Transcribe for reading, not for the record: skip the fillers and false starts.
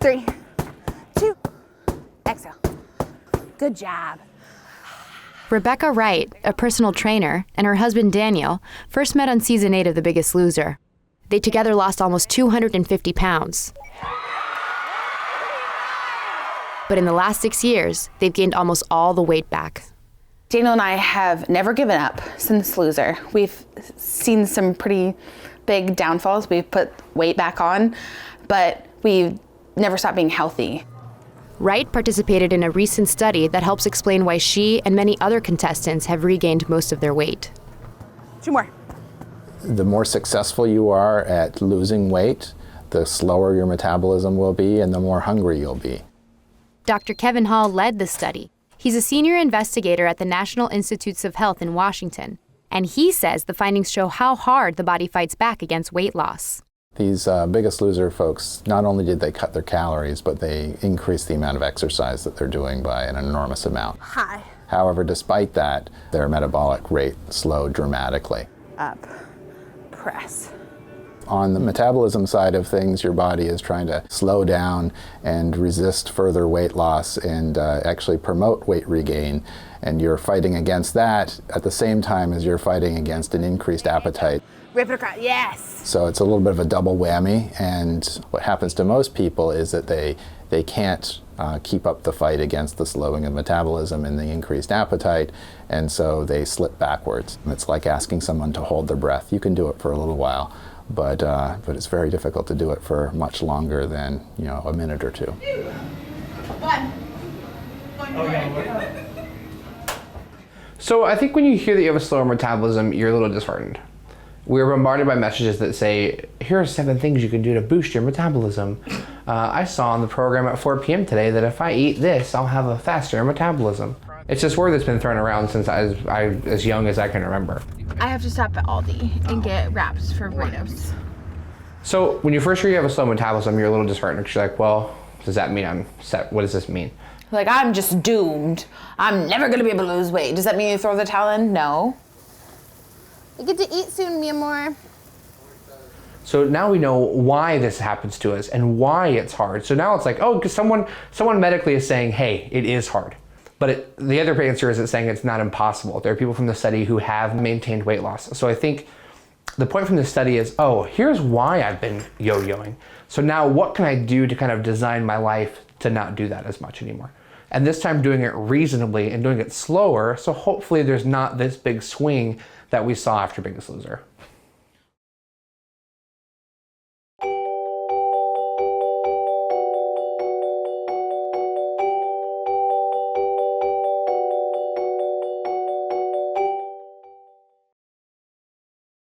3, 2, exhale. Good job. Rebecca Wright, a personal trainer, and her husband Daniel first met on season 8 of The Biggest Loser. They together lost almost 250 pounds. But in the last 6 years, they've gained almost all the weight back. Daniel and I have never given up since Loser. We've seen some pretty big downfalls. We've put weight back on, but we've never stopped being healthy. Wright participated in a recent study that helps explain why she and many other contestants have regained most of their weight. 2 more. The more successful you are at losing weight, the slower your metabolism will be and the more hungry you'll be. Dr. Kevin Hall led the study. He's a senior investigator at the National Institutes of Health in Washington, and he says the findings show how hard the body fights back against weight loss. These Biggest Loser folks, not only did they cut their calories, but they increased the amount of exercise that they're doing by an enormous amount. High. However, despite that, their metabolic rate slowed dramatically. Up. Press. On the metabolism side of things, your body is trying to slow down and resist further weight loss and actually promote weight regain. And you're fighting against that at the same time as you're fighting against an increased appetite. Rip it across, yes. So it's a little bit of a double whammy, and what happens to most people is that they can't keep up the fight against the slowing of metabolism and the increased appetite, and so they slip backwards. It's like asking someone to hold their breath. You can do it for a little while, but it's very difficult to do it for much longer than, a minute or 2. 1. So I think when you hear that you have a slower metabolism, you're a little disheartened. We're bombarded by messages that say, here are 7 things you can do to boost your metabolism. I saw on the program at 4 p.m. today that if I eat this, I'll have a faster metabolism. It's this word that's been thrown around since I was as young as I can remember. I have to stop at Aldi and get wraps for burritos. So when you first hear you have a slow metabolism, you're a little disheartened because you're like, well, does that mean I'm set? What does this mean? Like, I'm just doomed. I'm never gonna be able to lose weight. Does that mean you throw the towel in? No. You get to eat soon, mi amor. So now we know why this happens to us and why it's hard. So now it's like, oh, because someone medically is saying, hey, it is hard. But the other answer is it's saying it's not impossible. There are people from the study who have maintained weight loss. So I think the point from the study is, oh, here's why I've been yo-yoing. So now what can I do to kind of design my life to not do that as much anymore? And this time doing it reasonably and doing it slower, so hopefully there's not this big swing that we saw after Biggest Loser.